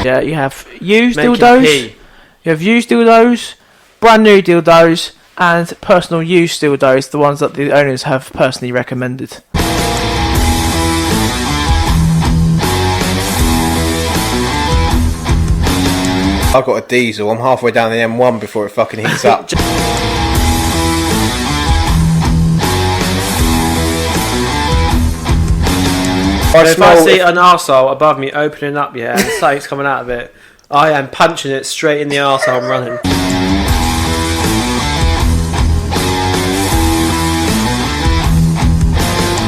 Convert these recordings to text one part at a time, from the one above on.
Yeah, you have used Make him dildos. pee. You have used dildos, brand new dildos, and personal use dildos, the ones that the owners have personally recommended. I've got a diesel. I'm halfway down the M1 before it fucking heats up. If I see an arsehole above me opening up, and something's coming out of it, I am punching it straight in the arsehole and running.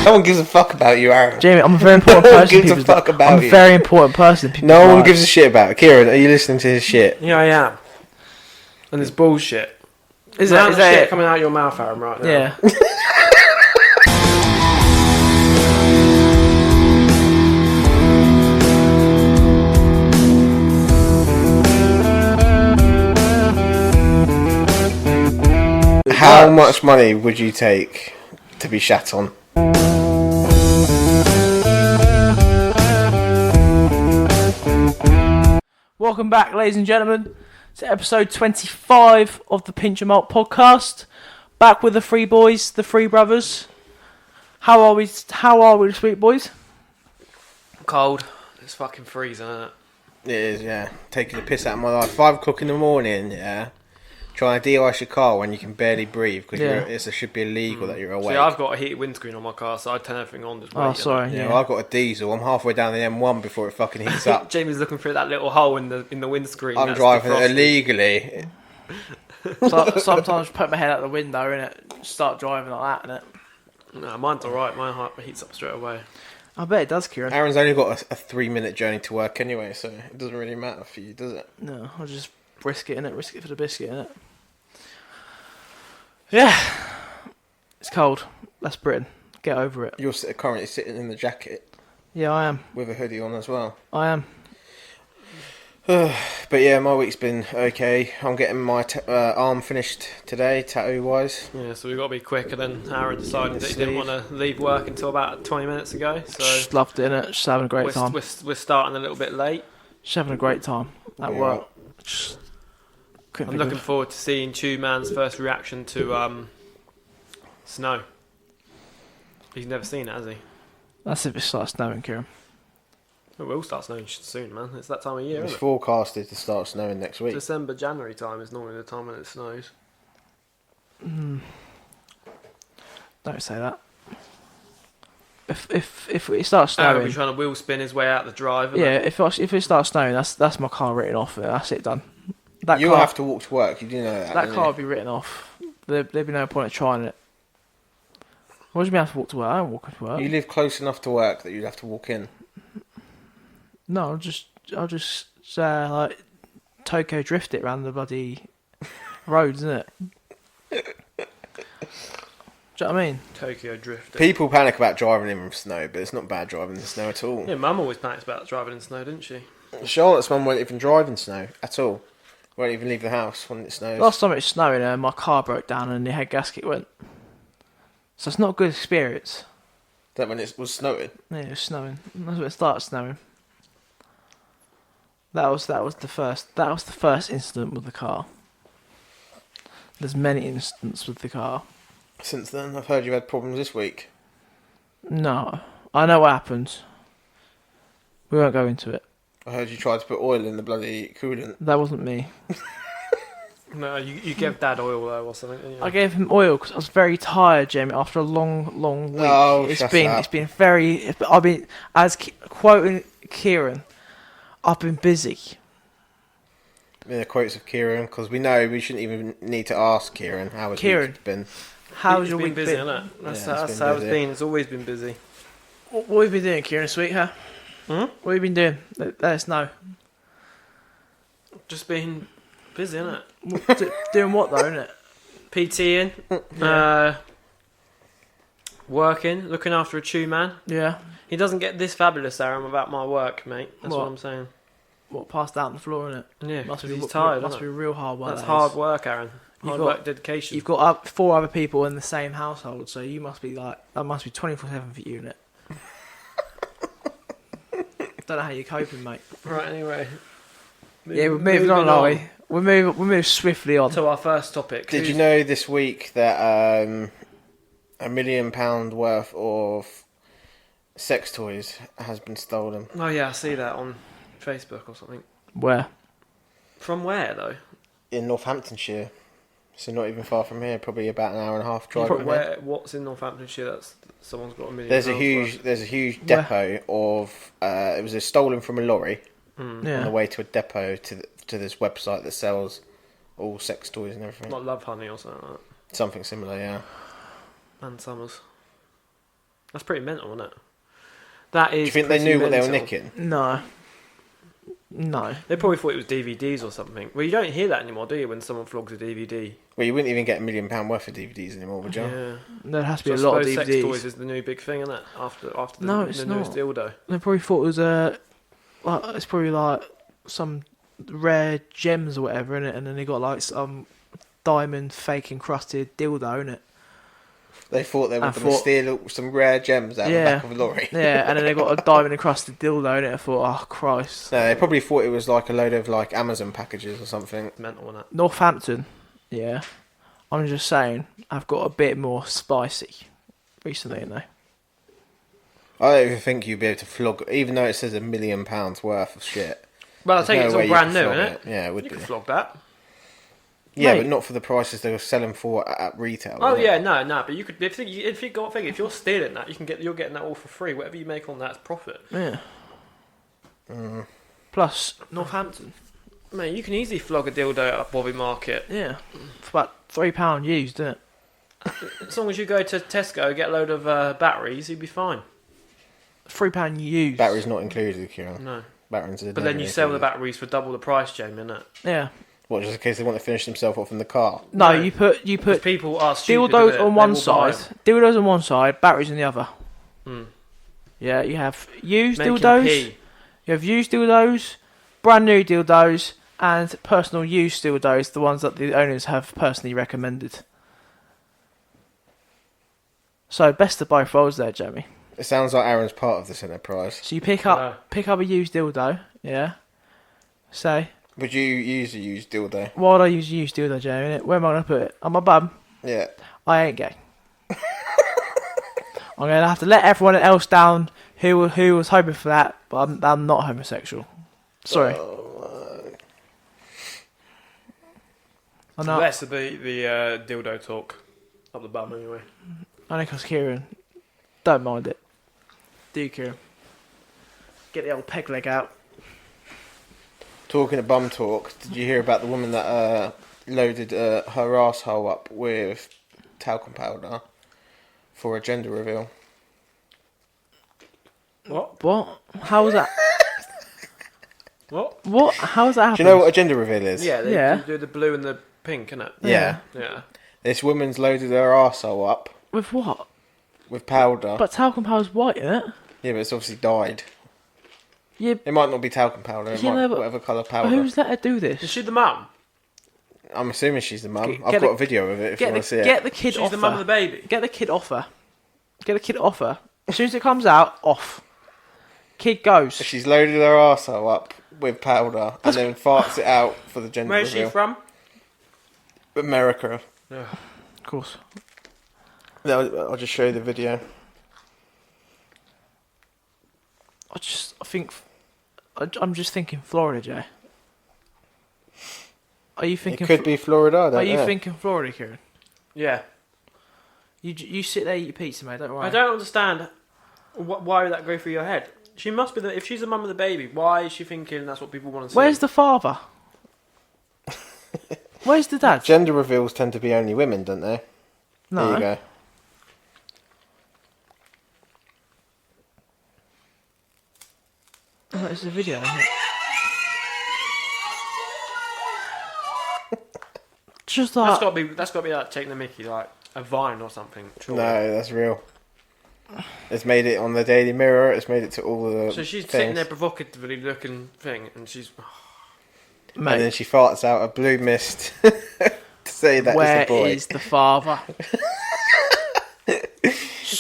No one gives a fuck about you, Aaron. Jamie, I'm a very important No one person. gives a fuck about you. I'm a very important person. in No one lives. gives a shit about it. Kieran, are you listening to his shit? Yeah, I am. And it's bullshit. Is that that shit it? coming out of your mouth, Aaron, right now? Yeah. How much money would you take to be shat on? Welcome back, ladies and gentlemen, to episode 25 of the Pinch and Malt podcast. Back with the three boys, the three brothers. How are we, sweet boys? Cold. It's fucking freezing, isn't it? It is, yeah. Taking the piss out of my life. 5 o'clock in the morning, yeah. Trying to de-ice your car when you can barely breathe because it should be illegal that you're awake. See, I've got a heated windscreen on my car, so I turn everything on. Just Oh, sorry. Yeah, well, I've got a diesel. I'm halfway down the M1 before it fucking heats up. Jamie's looking through that little hole in the windscreen. I'm driving it illegally. So, sometimes put my head out the window and start driving like that, innit? No, mine's alright. Mine heats up straight away. I bet it does, Kieran. Aaron's only got a 3-minute journey to work anyway, so it doesn't really matter for you, does it? No, I'll just risk it, innit? Risk it for the biscuit, innit? Yeah. It's cold. That's Britain. Get over it. You're currently sitting in the jacket. Yeah, I am. With a hoodie on as well. I am. But yeah, my week's been okay. I'm getting my arm finished today, tattoo-wise. Yeah, so we've got to be quick, and then Aaron decided that he didn't want to leave work until about 20 minutes ago. So Just loved it, innit? Just having a great time. We're starting a little bit late. Just having a great time at work. Just I'm looking forward to seeing Chew Man's first reaction to snow. He's never seen it, has he? That's if it starts snowing, Kieran. It will start snowing soon, man. It's that time of year, It's isn't it? forecasted to start snowing next week. December, January time is normally the time when it snows. Don't say that. If it starts snowing, Aaron will be trying to wheel spin his way out the drive. if it starts snowing, that's my car written off. That's it done. You'll have to walk to work. You do know that. That car will be written off. There'd be no point in trying it. What do you mean I have to walk to work? I don't walk to work. You live close enough to work that you'd have to walk in. No, I'll just like Tokyo drift it around the bloody roads, isn't it? Do you know what I mean? Tokyo drift. People panic about driving in snow, but it's not bad driving in the snow at all. Yeah, Mum always panics about driving in snow, didn't she? Charlotte's mum won't even drive in snow at all. Won't even leave the house when it snows. Last time it was snowing, my car broke down and the head gasket went. So it's not a good experience. That when it was snowing? Yeah, it was snowing. That's when it started snowing. That was the first incident with the car. There's many incidents with the car. Since then, I've heard you've had problems this week. No, I know what happened. We won't go into it. I heard you tried to put oil in the bloody coolant. That wasn't me. No, you gave Dad oil though or something, didn't you? I gave him oil because I was very tired, Jamie. After a long week, Oh, it's shut been up. it's been very. I've been quoting Kieran. I've been busy. In the quotes of Kieran, because we know we shouldn't even need to ask Kieran how his week's been. How's It's your been week busy, been? isn't it? That's Yeah, how it's busy. been. It's always been busy. What have you been doing, Kieran, sweetheart? What have you been doing? Let us know. Just been busy, isn't it? Doing what though, innit? PTing, working, looking after a Chew Man. Yeah. He doesn't get this fabulous, Aaron, without my work, mate. That's what I'm saying. What, passed out on the floor, innit? Yeah, Must be he's tired. Must be real hard work. That's hard work, Aaron. Hard got- work, dedication. You've got 4 other people in the same household, so you must be like, that must be 24/7 for you, innit? Don't know how you're coping, mate. Right, anyway. Yeah, we're moving on, are we? We move swiftly on. To our first topic. Did you know this week that £1 million worth of sex toys has been stolen? Oh yeah, I see that on Facebook or something. Where? From where though? In Northamptonshire. So not even far from here, probably about an hour and a half drive from here. Where? What's in Northamptonshire? That's someone's got £1 million. There's a huge depot of it was stolen from a lorry on the way to a depot to this website that sells all sex toys and everything. Like Love Honey or something like that. Something similar, yeah. And Summers. That's pretty mental, isn't it? That is. Do you think they knew what they were nicking? No. They probably thought it was DVDs or something. Well, you don't hear that anymore, do you? When someone flogs a DVD. Well, you wouldn't even get £1 million worth of DVDs anymore, would you? Yeah. There has to be So a lot of I suppose DVDs. sex toys is the new big thing, isn't it? After the newest dildo. They probably thought it was it's probably like some rare gems or whatever in it, and then they got like some diamond fake encrusted dildo in it. They thought they were going to steal some rare gems out of the back of a lorry. Yeah, and then they got a diamond encrusted dildo in it. I thought, oh Christ. No, they probably thought it was like a load of like Amazon packages or something. Mental, isn't it? Northampton, yeah. I'm just saying, I've got a bit more spicy recently, you know. I don't even think you'd be able to flog, even though it says £1 million worth of shit. Well, I think it's all brand new, isn't it? Yeah, it would be. You can flog that. Yeah, Mate. but not for the prices they were selling for at retail. Oh wasn't yeah, it? no, but you could if you got a thing, if you're stealing that, you're getting that all for free. Whatever you make on that's profit. Yeah. Plus, Northampton. Mate, you can easily flog a dildo at Bobby Market. Yeah. For about £3 used, isn't it? As long as you go to Tesco, get a load of batteries, you'll be fine. £3 used. Batteries not included, Kieran. No. Batteries are But then never you sell the included. batteries for double the price, Jamie, innit? Yeah. What, just in case they want to finish themselves off in the car? No, No. you put Because people are stupid. dildos with it. on They one will buy side, dildos on one side, batteries on the other. them. Yeah, you have used Making dildos, pee. you have used dildos, brand new dildos, and personal use dildos, the ones that the owners have personally recommended. So best of both worlds there, Jamie. It sounds like Aaron's part of this enterprise. So you pick up a used dildo, yeah. Say, Would you use a used dildo? why would I use a used dildo, Jamie? Where am I gonna put it? On my bum? Yeah. I ain't gay. I'm gonna have to let everyone else down who was hoping for that, but I'm not homosexual. Sorry. I'm not. Less of the dildo talk up the bum anyway. Only because Kieran don't mind it. Do you, Kieran? Get the old peg leg out. Talking of bum talk, did you hear about the woman that loaded her arsehole up with talcum powder for a gender reveal? What? How was that? What? How was that happening? Do you know what a gender reveal is? Yeah, they Yeah. do the blue and the pink, innit? Yeah. Yeah. This woman's loaded her arsehole up With what? with powder. But talcum powder's white, isn't it? Yeah, but it's obviously dyed. Yeah. It might not be talcum powder, it Yeah, might no, be but whatever colour powder. Who's let her do Is this? she the mum? I'm assuming she's the mum. Get I've got the- a video of it if you want to see it. Get the kid She's off the mum her. of the baby. Get the kid off her. Get the kid off her. As soon as it comes out, off. Kid goes. She's loaded her arsehole up with powder and then farts it out for the gender Where is she reveal. from? America. Yeah. Of course. No, I'll just show you the video. I'm just thinking Florida, Jay. Are you It thinking? could be Florida, I don't know. Are you thinking Florida, Kieran? Yeah. You sit there, eat your pizza, mate. Don't worry. I don't understand why would that go through your head. She must be if she's the mum of the baby. Why is she thinking that's what people want to see? Where's the father? Where's the dad? Gender reveals tend to be only women, don't they? No. There you go. Oh, it's a video. Isn't it? Just like That's got to be like taking the Mickey, like a Vine or something. Surely. No, that's real. It's made it on the Daily Mirror. It's made it to all the So she's things. sitting there provocatively looking thing, and she's. And then mate. she farts out a blue mist to say that Where it's a boy. is the father?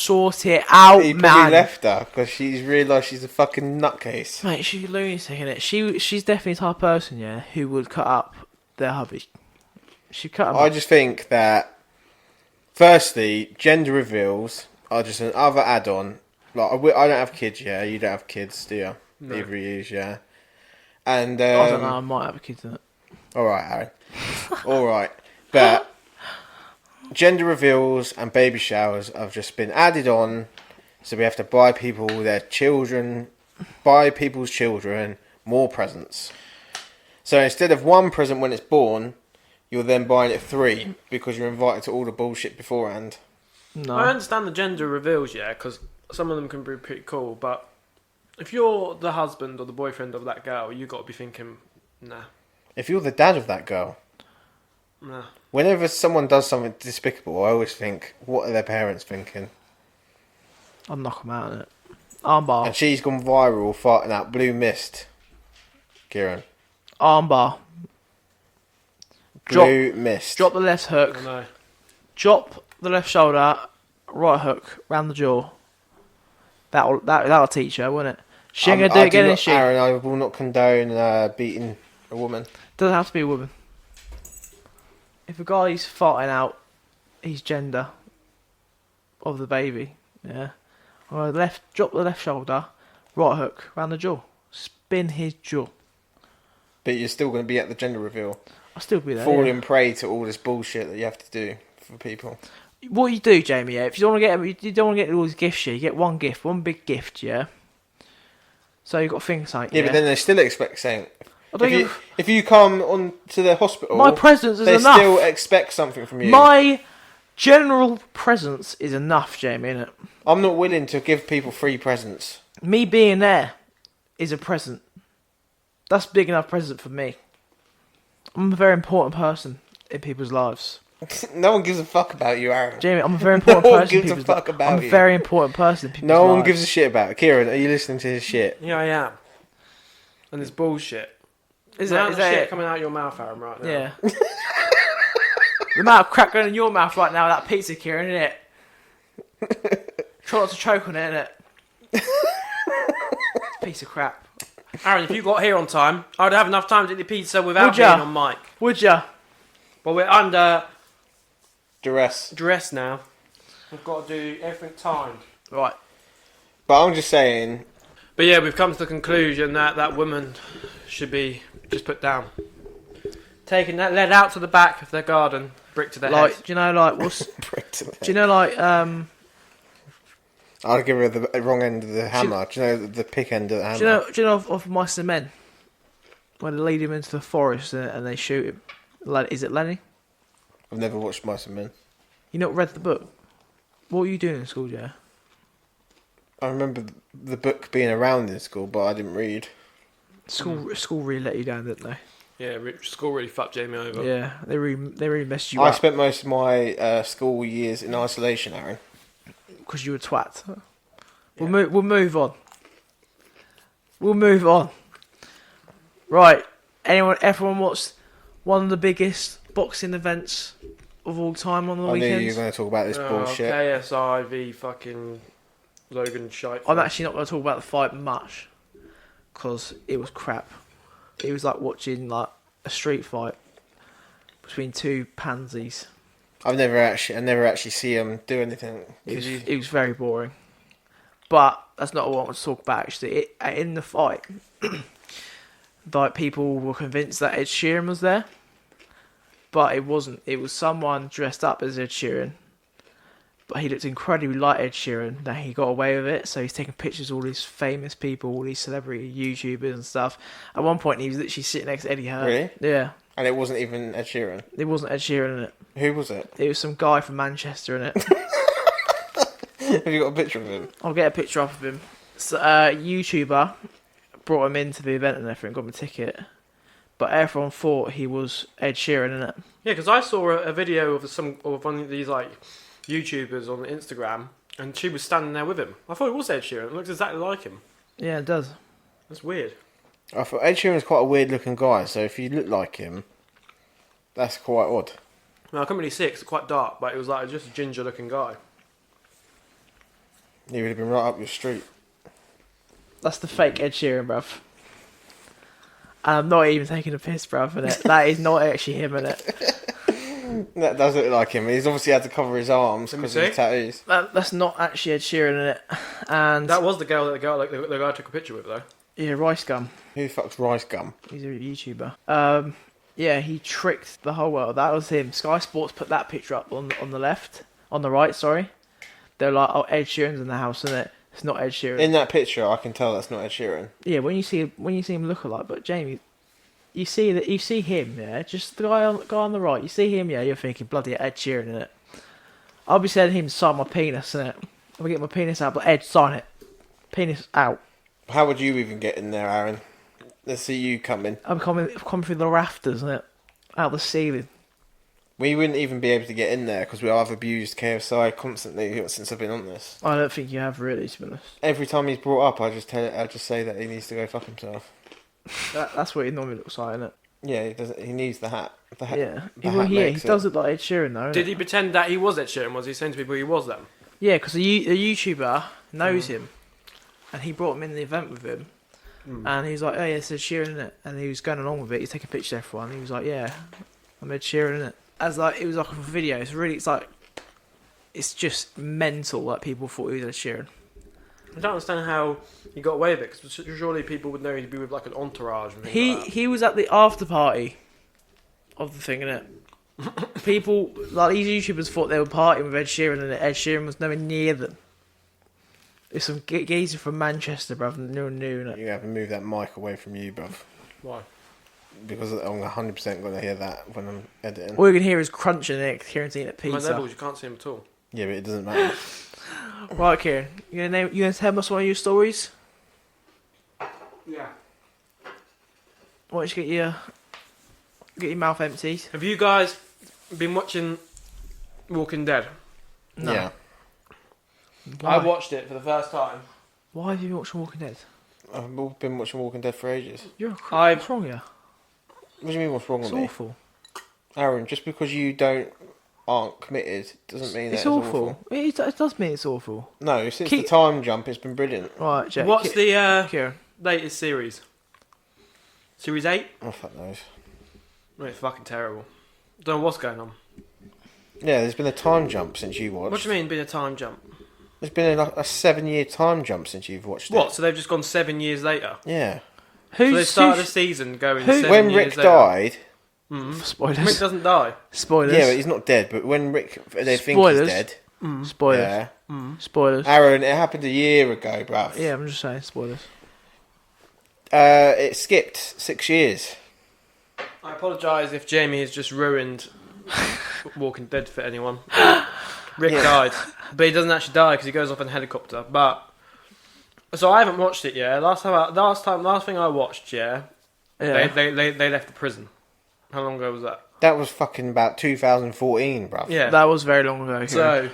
sort it out, He man. probably left her because she's realised she's a fucking nutcase. Mate, she's a lunatic, innit? She's definitely the type of person, yeah, who would cut up their hubby. She'd cut them I up. just think that, firstly, gender reveals are just another add-on. Like, I don't have kids, yeah. You don't have kids, do you? No. Neither of you, yeah. And I don't know, I might have a kid in it. Alright, Aaron. Alright. But gender reveals and baby showers have just been added on, so we have to buy people's children more presents. So instead of one present when it's born, you're then buying it 3 because you're invited to all the bullshit beforehand. No. I understand the gender reveals, yeah, because some of them can be pretty cool, but if you're the husband or the boyfriend of that girl, you got to be thinking, nah. If you're the dad of that girl, Nah. whenever someone does something despicable, I always think, what are their parents thinking? I'll knock them out in it. Armbar. And she's gone viral farting out blue mist. Kieran. Armbar. Blue mist. Drop the left hook. I know. Drop the left shoulder. Right hook. Round the jaw. That'll teach her, won't it? She ain't gonna do it again, is she? Aaron, I will not condone beating a woman. Doesn't have to be a woman. If a guy's farting out his gender of the baby, yeah. Drop the left shoulder, right hook, round the jaw. Spin his jaw. But you're still going to be at the gender reveal. I'll still be there. Falling prey to all this bullshit that you have to do for people. What you do, Jamie, yeah, if you don't want to get all these gifts, yeah, you get one gift, one big gift, yeah. So you've got to think something, Yeah, but then they still expect something. I If you come on to the hospital, my presence is they enough. still expect something from you. My general presence is enough, Jamie, innit? I'm not willing to give people free presents. Me being there is a present. That's a big enough present for me. I'm a very important person in people's lives. No one gives a fuck about you, Aaron. Jamie, I'm a very important No one person in gives a people's fuck lives. about I'm a you. very important person in people's No lives. one gives a shit about it. Kieran, are you listening to his shit? Yeah, I am. And it's bullshit. Is that that shit it? coming out your mouth, Aaron, right now? Yeah. The amount of crap going in your mouth right now, that pizza, Kieran, innit? Try not to choke on it, innit? Piece of crap. Aaron, if you got here on time, I'd have enough time to eat the pizza without Would ya? being on mic. Would ya? But we're under Duress. now. We've got to do everything timed. Right. But I'm just saying, But yeah, we've come to the conclusion that that woman should be just put down. Taken that led out to the back of their garden, brick to their Like, head. do you know, like, what's... prick to the Do you know, like, I'll give her the wrong end of the hammer. Do you know the pick end of the hammer? do you know of Mice and Men? When they lead him into the forest and they shoot him. Like, is it Lenny? I've never watched Mice and Men. You not read the book? What were you doing in school, Joe? I remember the book being around in school, but I didn't read. School really let you down, didn't they? Yeah, school really fucked Jamie over. Yeah, they really messed you I up spent most of my school years in isolation, Aaron. because you were a twat. We'll move on. We'll move on. Right. Everyone watched one of the biggest boxing events of all time on the I knew weekend. you were going to talk about this bullshit. KSI v fucking Logan shite. I'm actually not going to talk about the fight much because it was crap. It was like watching like a street fight between two pansies. I never actually see him do anything. It was very boring. But that's not what I want to talk about. Actually, in the fight, like people were convinced that Ed Sheeran was there, but it wasn't. It was someone dressed up as Ed Sheeran, but he looked incredibly like Ed Sheeran. That he got away with it. So he's taking pictures of all these famous people, all these celebrity YouTubers and stuff. At one point, he was literally sitting next to Eddie Hearn. Really? Yeah. And it wasn't even Ed Sheeran. It wasn't Ed Sheeran in it. Who was it? It was some guy from Manchester in it. Have you got a picture of him? I'll get a picture up of him. So, YouTuber brought him into the event and everything, got him a ticket. But everyone thought he was Ed Sheeran in it. Yeah, because I saw a video of one of these like YouTubers on Instagram, and she was standing there with him. I thought it was Ed Sheeran. It looks exactly like him. Yeah, it does. That's weird. I thought Ed Sheeran's quite a weird looking guy, so if you look like him, that's quite odd. Well, I couldn't really see it 'cause it's quite dark, but it was like just a ginger looking guy. He would have been right up your street. That's the fake Ed Sheeran, bruv. And I'm not even taking a piss, bruv, innit? That is not actually him, innit? That does look like him. He's obviously had to cover his arms Let me because of his see. tattoos. That's not actually Ed Sheeran, innit? And That was the girl that the guy took a picture with, though. yeah, Rice Gum. Who the fuck's Rice Gum? He's a YouTuber. Yeah, he tricked the whole world. That was him. Sky Sports put that picture up on the right. Sorry, they're like, oh, Ed Sheeran's in the house, isn't it? It's not Ed Sheeran. In that picture, I can tell that's not Ed Sheeran. Yeah, when you see him look alike, but Jamie, you see him, yeah, just the guy on the right. You see him, yeah, you're thinking bloody Ed Sheeran, innit? I'll be sending him to sign my penis, innit? I'll get my penis out, but Ed, sign it. Penis out. How would you even get in there, Aaron? Let's see you come in. I'm coming through the rafters, innit? Out the ceiling. We wouldn't even be able to get in there because I've abused KFC constantly since I've been on this. I don't think you have really, to be honest. Every time he's brought up, I just say that he needs to go fuck himself. That's what he normally looks like, innit? Yeah, he does. He needs the hat. The hat. Yeah, The hat he makes it. does look like Ed Sheeran though. Did Innit? he pretend that he was Ed Sheeran? Was he saying to people he was them? Yeah, because a YouTuber knows him, and he brought him in the event with him, and he's like, "Oh yeah, it's Ed Sheeran, innit?" And he was going along with it. He's taking pictures of everyone. He was like, "Yeah, I'm Ed Sheeran, innit?" As like it was like a video. It's just mental that people thought he was Ed Sheeran. I don't understand how he got away with it, because surely people would know he'd be with like an entourage and things like that. He was at the after party of the thing, innit? People like these YouTubers thought they were partying with Ed Sheeran, and Ed Sheeran was nowhere near them. There's some geezer from Manchester, bruv, new, innit? You have to move that mic away from you, bruv. Why? Because I'm 100% going to hear that when I'm editing. All you can hear is crunching it. Kieran's eating a My pizza. neighbours, you can't see him at all. Yeah, but it doesn't matter. Right, Kieran, you gonna tell us one of your stories? Yeah. Why don't you get your mouth emptied? Have you guys been watching Walking Dead? No. Yeah. Why? I watched it for the first time. Why have you been watching Walking Dead? I've been watching Walking Dead for ages. You're a I've- what's wrong here? What do you mean, what's wrong It's with me? awful. Aaron, just because you aren't committed doesn't mean that It's it's awful. It does mean it's awful. No, since Keep- the time jump, it's been brilliant. Right, Jack. What's the Kieran? latest series? Series 8? Oh, fuck knows. Oh, it's fucking terrible. Don't know what's going on. Yeah, there's been a time jump since you watched. What do you mean, been a time jump? There's been a 7-year time jump since you've watched What? it. So they've just gone 7 years later? Yeah. So they started the who's season going who- 7 When years Rick later. died... spoilers? Rick doesn't die. Spoilers. Yeah, but he's not dead. But when Rick... They think Spoilers. he's dead. Spoilers. Yeah. Spoilers. Aaron, it happened a year ago, bruv. Yeah, I'm just saying spoilers. It skipped 6 years. I apologise if Jamie has just ruined Walking Dead for anyone. Rick Yeah. died, but he doesn't actually die because he goes off in a helicopter. But so I haven't watched it yet. Last thing I watched, Yeah. they left the prison. How long ago was that? That was fucking about 2014, bruv. Yeah. That was very long ago. Kieran. So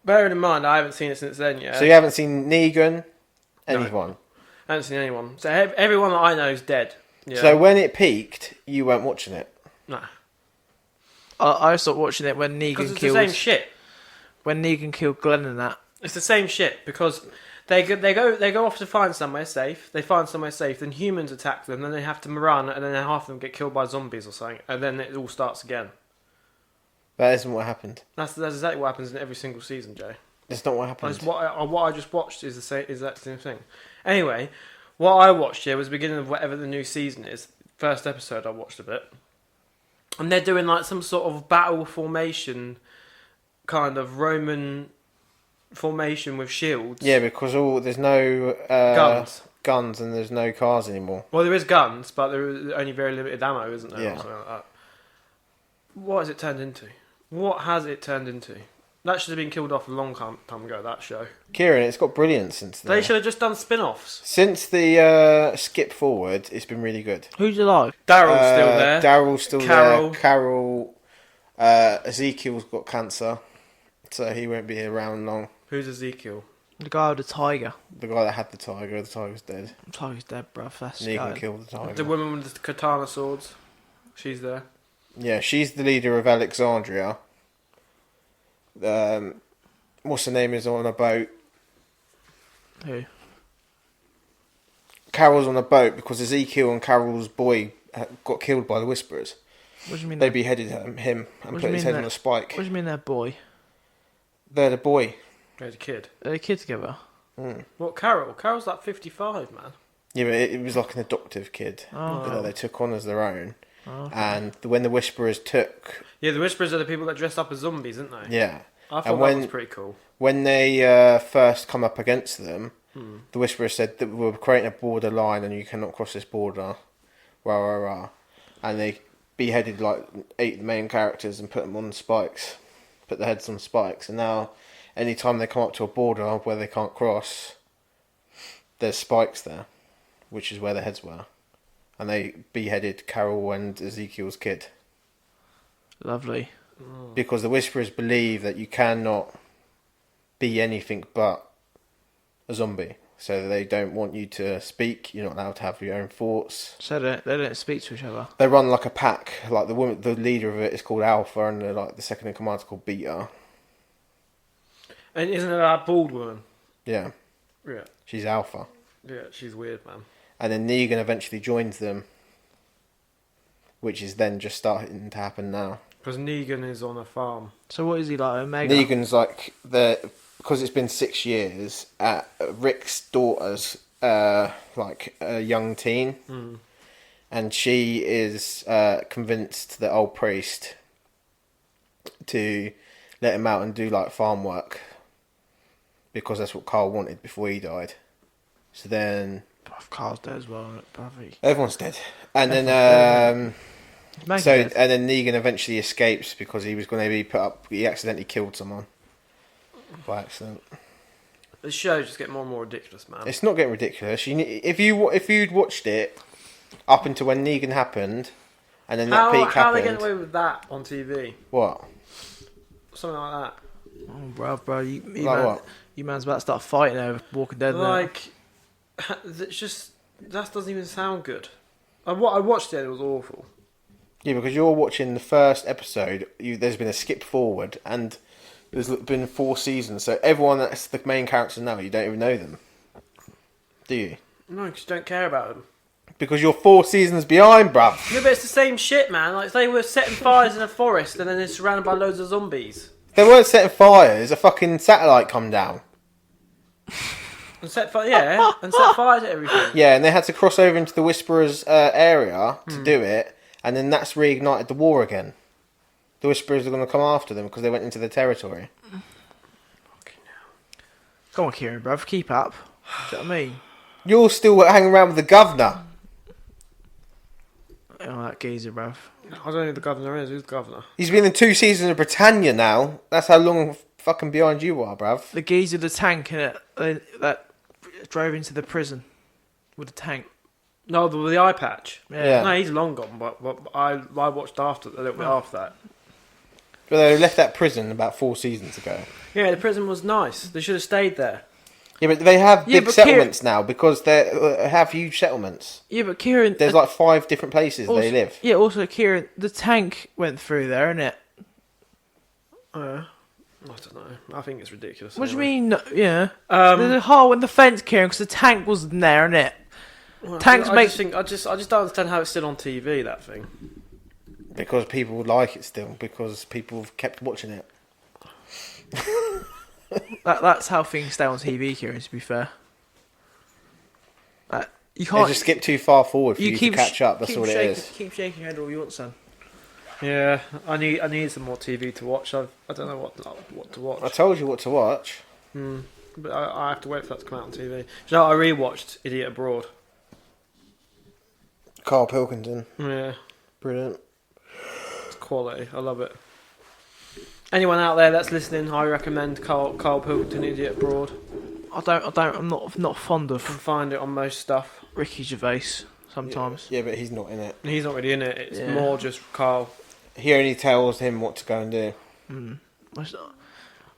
bearing in mind, I haven't seen it since then yet. So you haven't seen Negan? Anyone? I haven't seen anyone. So everyone that I know is dead. Yeah. So when it peaked, you weren't watching it? no, I stopped watching it when because Negan it's killed the same shit. Glenn and that. It's the same shit because they go off to find somewhere safe. They find somewhere safe, then humans attack them, then they have to run, and then half of them get killed by zombies or something, and then it all starts again. That isn't what happened. That's exactly what happens in every single season, Jay. That's not what happened. What I just watched is that same thing. Anyway, what I watched here was the beginning of whatever the new season is. First episode I watched a bit, and they're doing like some sort of battle formation, kind of Roman formation with shields. Yeah, because there's no guns and there's no cars anymore. Well, there is guns, but there is only very limited ammo, isn't there? Yeah. Or something like that. What has it turned into? What has it turned into? That should have been killed off a long time ago, that show. Kieran, it's got brilliant since then. They should have just done spin-offs. Since the skip forward, it's been really good. Who's alive? Daryl's still there. Daryl's still Carol. there. Carol. Ezekiel's got cancer, so he won't be around long. Who's Ezekiel? The guy with the tiger. The guy that had the tiger's dead. The tiger's dead, bruv. That's Negan guy. killed the tiger. The woman with the katana swords. She's there. Yeah, she's the leader of Alexandria. What's her name is on a boat. Who? Carol's on a boat because Ezekiel and Carol's boy got killed by the Whisperers. What do you mean? They beheaded him and put his head on a spike. What do you mean they're boy? They're the boy. There's a kid. They're a kid together. Mm. What, Carol? Carol's like 55, man. Yeah, but it was like an adoptive kid Oh. that they took on as their own. Oh, okay. And when the Whisperers took... Yeah, the Whisperers are the people that dress up as zombies, aren't they? Yeah. I thought that was pretty cool. When they first come up against them, the Whisperers said that we're creating a border line and you cannot cross this border. Rah, rah, rah. And they beheaded like 8 of the main characters and put them on spikes. Put their heads on spikes. And now, anytime they come up to a border where they can't cross, there's spikes there, which is where their heads were. And they beheaded Carol and Ezekiel's kid. Lovely. Because the Whisperers believe that you cannot be anything but a zombie. So they don't want you to speak. You're not allowed to have your own thoughts. So they don't speak to each other. They run like a pack. Like the leader of it is called Alpha, and the second in command is called Beta. And isn't it that bald woman? Yeah, Yeah. she's Alpha. Yeah, she's weird, man. And then Negan eventually joins them, which is then just starting to happen now. Because Negan is on a farm. So what is he like, Omega? Negan's like because it's been 6 years. Rick's daughter's like a young teen, and she is convinced the old priest to let him out and do like farm work because that's what Carl wanted before he died. So then Carl's dead as well, probably. everyone's dead, and then Meg's so dead. and then Negan eventually escapes because he was going to be put up. He accidentally killed someone by accident. The shows just get more and more ridiculous, man. It's not getting ridiculous. If you'd watched it up until when Negan happened, and then that peak how are they happened. getting away with that on TV? What? Something like that. Oh, bro, you Like what? You man's about to start fighting over Walking Dead now. Like, it's just that doesn't even sound good. I watched it. It was awful. Yeah, because you're watching the first episode. There's been a skip forward, and there's been 4 seasons. So everyone that's the main characters now, you don't even know them, do you? No, because you don't care about them. Because you're 4 seasons behind, bruv. No, but it's the same shit, man. Like they were setting fires in a forest, and then they're surrounded by loads of zombies. They weren't setting fires. A fucking satellite come down. And set fires to everything. Yeah, and they had to cross over into the Whisperers area to do it, and then that's reignited the war again. The Whisperers are going to come after them because they went into their territory. Come on, Kieran, bruv, keep up. Do you know what I mean? You're still hanging around with the governor. Oh, that geezer, bruv. I don't know who the governor is. Who's the governor? He's been in 2 seasons of Britannia now. That's how long fucking behind you are, bruv. The geezer, the tank in it, that drove into the prison with the tank. No, the eye patch. Yeah. No, he's long gone. But I watched a little bit after that. But they left that prison about 4 seasons ago. Yeah, the prison was nice. They should have stayed there. Yeah, but they have Yeah, big but settlements now because they have huge settlements. Yeah, but Kieran... There's like 5 different places also, they live. Yeah, also, Kieran, the tank went through there, innit? I don't know. I think it's ridiculous. What do you anyway. mean? Yeah. There's a hole in the fence, Kieran, because the tank wasn't there, innit? Well, Tanks I make... just don't understand how it's still on TV. That thing. Because people like it still. Because people have kept watching it. That's how things stay on TV, Kieran, to be fair. You They can't... just skip too far forward for you to catch up. That's keep all it shaking, is. Keep shaking your head all you want, son. Yeah, I need some more TV to watch. I don't know what to watch. I told you what to watch. But I have to wait for that to come out on TV. Do you know, I rewatched Idiot Abroad. Carl Pilkington. Yeah, Brilliant. it's quality. I love it. Anyone out there that's listening, I recommend Carl Pilkington Idiot Abroad. I'm not fond You can of find it on most stuff. Ricky Gervais sometimes. Yeah, but he's not in it. He's not really in it. It's Yeah. more just Carl. He only tells him what to go and do.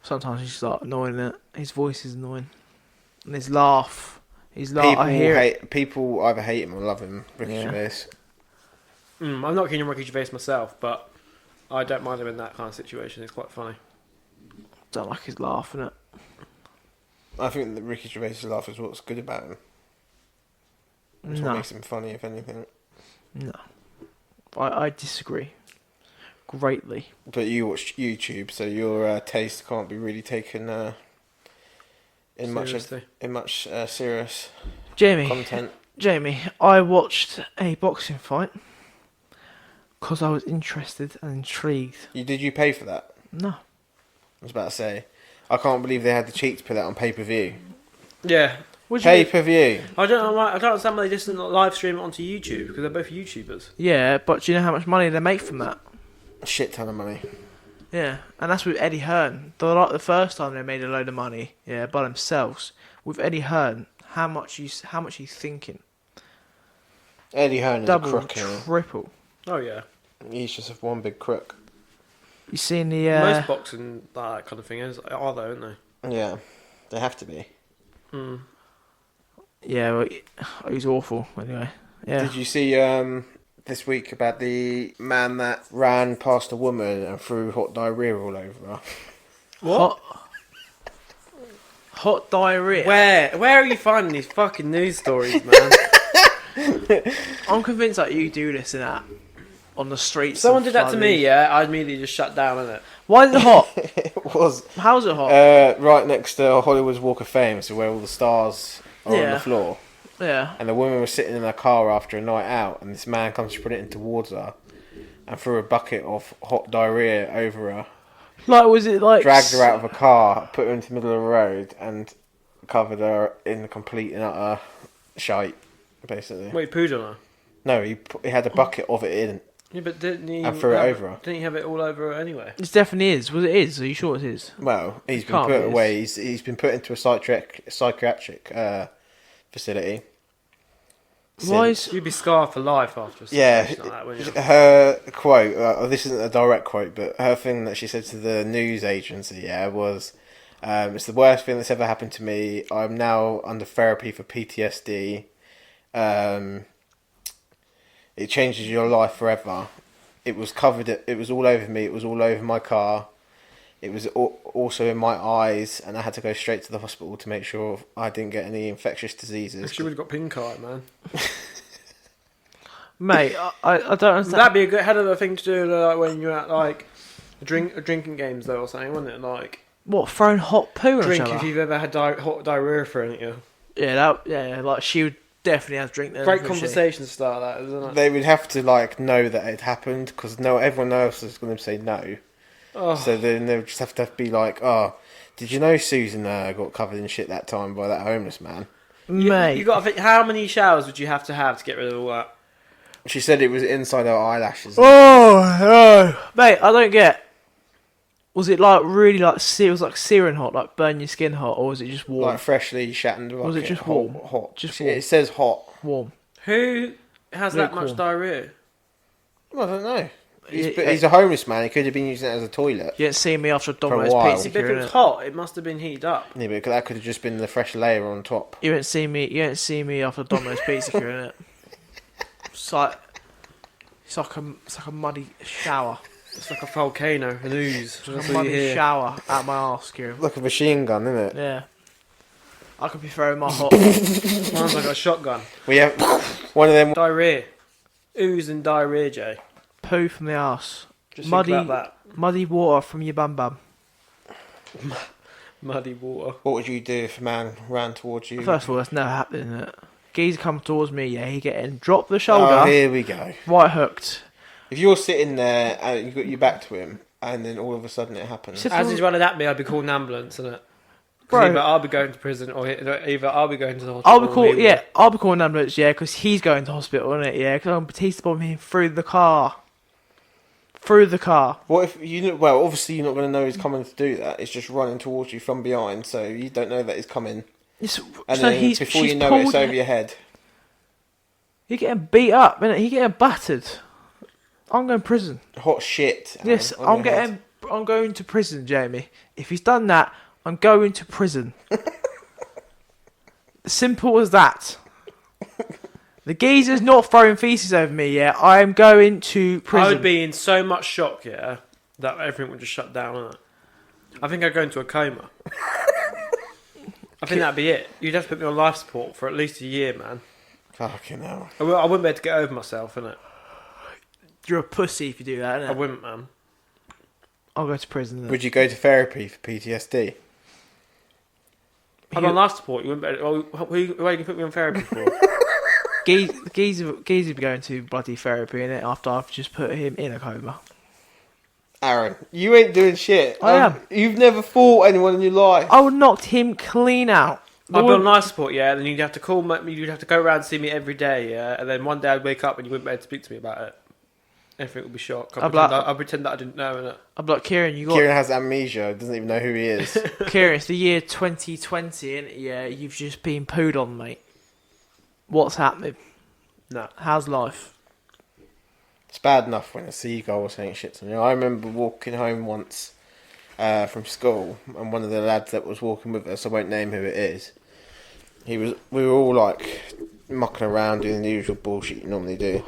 Sometimes he's like annoying. It. His voice is annoying, and his laugh. People either hate him or love him. Ricky Yeah. Gervais. I'm not keen on Ricky Gervais myself, but I don't mind him in that kind of situation. It's quite funny. Don't like his laugh, innit? I think that Ricky Gervais' laugh is what's good about him. It's what No, makes him funny, if anything. no. I disagree greatly. But you watch YouTube, so your taste can't be really taken in much serious Jamie, content. Jamie, I watched a boxing fight because I was interested and intrigued. Did you pay for that? No. I was about to say, I can't believe they had the cheek to put that on pay-per-view. Yeah. Pay-per-view. I don't know why. I don't understand why they just didn't live stream it onto YouTube because they're both YouTubers. Yeah, but do you know how much money they make from that? A shit ton of money. Yeah, and that's with Eddie Hearn. Like the first time they made a load of money, yeah, by themselves. With Eddie Hearn, how much you thinking? Eddie Hearn is Double, a crook. triple. Oh yeah. He's just one big crook. You seen the Most boxing that kind of thing are though, aren't they? Yeah, they have to be. Hmm. Yeah, well, he's awful. Anyway, yeah. Did you see this week about the man that ran past a woman and threw hot diarrhea all over her? What? Hot diarrhea. Where are you finding these fucking news stories, man? I'm convinced that you do this and that on the streets. Someone did that to me, yeah. I immediately just shut down on it. Why is it hot? It was How's it hot? right next to Hollywood's Walk of Fame, so where all the stars are on Yeah. the floor. Yeah. And the woman was sitting in her car after a night out, and this man comes sprinting towards her and threw a bucket of hot diarrhea over her. Like, was it like... Dragged her out of a car, put her into the middle of the road, and covered her in complete and utter shite, basically. Wait, pooed on her? No, he had a bucket of it in Yeah, but didn't he... and threw it over her. Didn't he have it all over her anyway? It definitely is. Well, it is. Are you sure it is? Well, he's been Can't put be, away. He's been put into a psychiatric facility. Why since. is... You'd be scarred for life after a Yeah, situation like that, wouldn't you? her quote, this isn't a direct quote, but her thing that she said to the news agency, was, it's the worst thing that's ever happened to me. I'm now under therapy for PTSD. It changes your life forever. It was covered, it was all over me, it was all over my car. It was also in my eyes, and I had to go straight to the hospital to make sure I didn't get any infectious diseases. She would have got pink eye, man. Mate, I don't understand. That'd be a good hell of a thing to do like, when you're at like drinking games though or something, wouldn't it? Like What, throwing hot poo on each drink other? if you've ever had hot diarrhea thrown at you. Yeah, like she would definitely have to drink that. Great conversation start that, isn't it? They would have to know that it happened, because everyone else is going to say no. Oh. So then they would just have to be like, oh, did you know Susan got covered in shit that time by that homeless man? Mate. You got to think, how many showers would you have to get rid of all that? She said it was inside her eyelashes. Oh, mate, I don't get. Was it like really like it was like searing hot, like burn your skin hot, or was it just warm? Like freshly shattered. Was it just warm? Hot. Just warm. It says hot. Warm. Who has that Lukewarm. much diarrhea? Well, I don't know. Yeah, He's a homeless man. He could have been using it as a toilet. You didn't see me after Domino's while. pizza. If it was hot, it must have been heated up. Yeah, but that could have just been the fresh layer on top. You didn't see me. You didn't see me after Domino's pizza, innit? It's like a muddy shower. It's like a volcano, an ooze. A That's what you muddy hear. shower out my arse, Kieran. Like a machine gun, isn't it? Yeah. I could be throwing my hot. Mine's like a shotgun. We have one of them. Diarrhea. Ooze and diarrhea, Jay. Poo from the arse. Just Muddy, think about muddy water from your bum bum. that. Muddy water. What would you do if a man ran towards you? First of all, that's never happening, is it? Geezer come towards me, yeah, he get in, drop the shoulder, Oh, here we go. right hooked. If you're sitting there and you've got your back to him, and then all of a sudden it happens. Sit- As he's running at me, I'd be calling an ambulance, innit? Bro. Either I'll be going to prison, or either I'll be going to the hospital. I'll be or calling, he yeah, I'll be calling an ambulance, yeah, because he's going to hospital, innit, yeah, because I'm Batista bombing him through the car. Through the car. What if you know? Well, obviously you're not going to know he's coming to do that. It's just running towards you from behind, so you don't know that he's coming. It's, And so then he's, before she's you know it, it's pulled over your head. He's getting beat up, innit, he's getting battered. I'm going to prison. Hot shit. Yes, on your head. I'm going to prison, Jamie. If he's done that, I'm going to prison. Simple as that. The geezer's not throwing feces over me yet. I am going to prison. I would be in so much shock, yeah, that everything would just shut down, innit? I think I'd go into a coma. I think that'd be it. You'd have to put me on life support for at least a year, man. Fucking hell. I wouldn't be able to get over myself, innit? You're a pussy if you do that, I innit? wouldn't, man. I'll go to prison then. Would you go to therapy for PTSD? I'm on life support. You wouldn't be able to, why are you going to put me on therapy for? Geezer be going to bloody therapy innit? After I've just put him in a coma. Aaron, you ain't doing shit. I am. You've never fought anyone in your life. I would knocked him clean out. I'd be on life support, yeah. Then you'd have to call me. You'd have to go around and see me every day, yeah. And then one day I'd wake up and you wouldn't be able to speak to me about it. Everything would be shocked. I'd pretend that I didn't know, innit? I'd be like, Kieran, Kieran has amnesia. Doesn't even know who he is. Kieran, it's the year 2020, innit? Yeah, you've just been pooed on, mate. What's happening? No. How's life? It's bad enough when a seagull was saying shit to me. I remember walking home once from school, and one of the lads that was walking with us, I won't name who it is, we were all like mucking around doing the usual bullshit you normally do,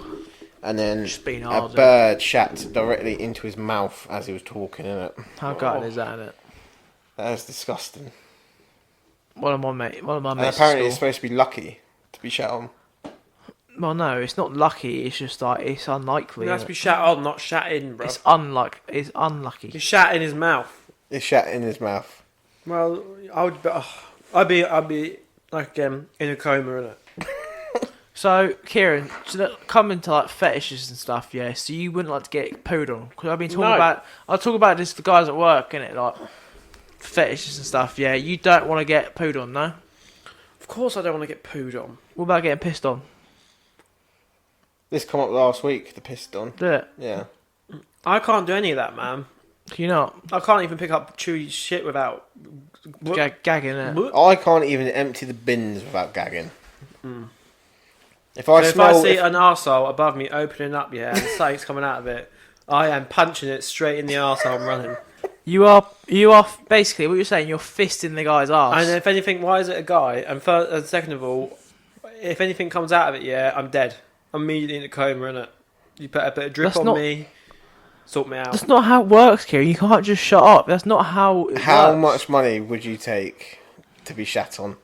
and then a bird shat directly into his mouth as he was talking, innit? How gutted is that, innit? That was disgusting. One of my mates. And apparently it's supposed to be lucky to be shat on. Well, no, it's not lucky. It's just like it's unlikely. It has to be shat on, not shat in, bro. It's unlucky. He shat in his mouth. It's shat in his mouth. Well, I'd be like in a coma, innit? So, Kieran, come into like fetishes and stuff, yeah. So you wouldn't like to get pooed on because I've been talking about. I talk about this to the guys at work, innit? Like fetishes and stuff, yeah. You don't want to get pooed on, no? Of course, I don't want to get pooed on. What about getting pissed on? This come up last week, the piston. Did it? Yeah. I can't do any of that, man. Can you not? I can't even pick up chewy shit without Gagging it. I can't even empty the bins without gagging. Mm. If I see an arsehole above me opening up, yeah, and something's coming out of it, I am punching it straight in the arsehole and running. You are basically what you're saying. You're fisting the guy's arse. And if anything, why is it a guy? And second of all, if anything comes out of it, yeah, I'm dead. I'm immediately in a coma, innit? You put a bit of drip on me, sort me out. That's not how it works, Kieran. You can't just shut up. That's not how it How works. much money would you take to be shat on?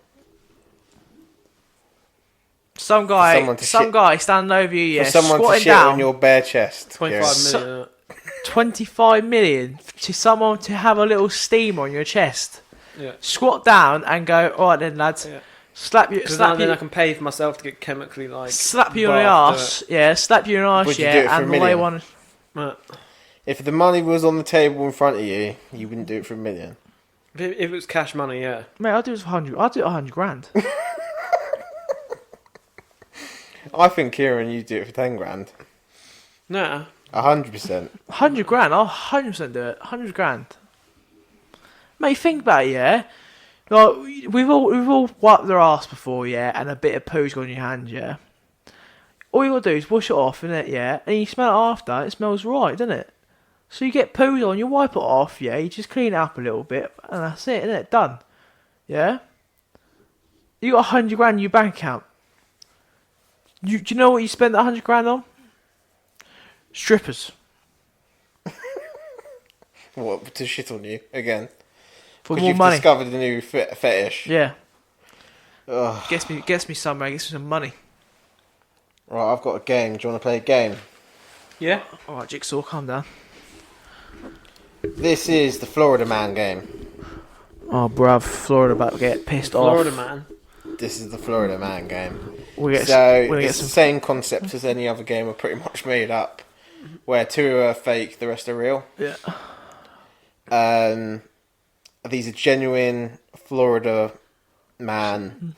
Some guy standing over you, yeah, for someone to squatting shit down. on your bare chest. 25 million. 25 million to someone to have a little steam on your chest. Yeah. Squat down and go, all right then, lads. Yeah. Slap you. Because then I can pay for myself to get chemically slap you on the arse. Yeah, slap you on the arse. Would you do it for and $1 the way million? one. If the money was on the table in front of you, you wouldn't do it for $1 million. If it was cash money, yeah. Mate, I'll do it for 100. I'll do it 100 grand. I think Kieran, you do it for 10 grand. Nah. 100%. 100 grand. I'll 100% do it. 100 grand. Mate, think about it, yeah. Like we've all wiped their ass before, yeah, and a bit of poo's gone in your hand, yeah. All you gotta do is wash it off, innit, yeah, and you smell it after. It smells right, doesn't it? So you get poo on, you wipe it off, yeah. You just clean it up a little bit, and that's it, innit? Done. Yeah. You got 100 grand in your bank account. Do you know what you spent that 100 grand on? Strippers. What, to shit on you again? For Because more you've money. discovered a new fetish. Yeah. Ugh. Gets me somewhere, gets me some money. Right, I've got a game. Do you want to play a game? Yeah. Alright, Jigsaw, calm down. This is the Florida Man game. Oh, bruv, Florida about to get pissed off. Florida man. This is the Florida Man game. We're So gonna get it's the some. same concept as any other game. Are pretty much made up, where 2 are fake, the rest are real. Yeah. These are genuine Florida Man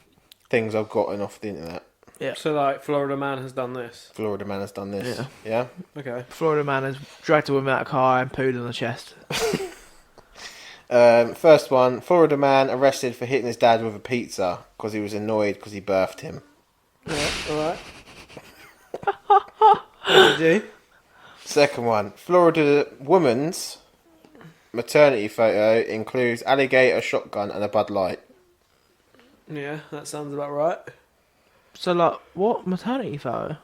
things I've gotten off the internet. Yeah. So like Florida man has done this. Florida Man has done this. Yeah. Yeah. Okay. Florida man has dragged a woman out of a car and pooed on the chest. First one: Florida man arrested for hitting his dad with a pizza because he was annoyed because he birthed him. Yeah. All right. What did you do? Second one: Florida woman's maternity photo includes alligator, shotgun, and a Bud Light. Yeah, that sounds about right. So, like, what maternity photo?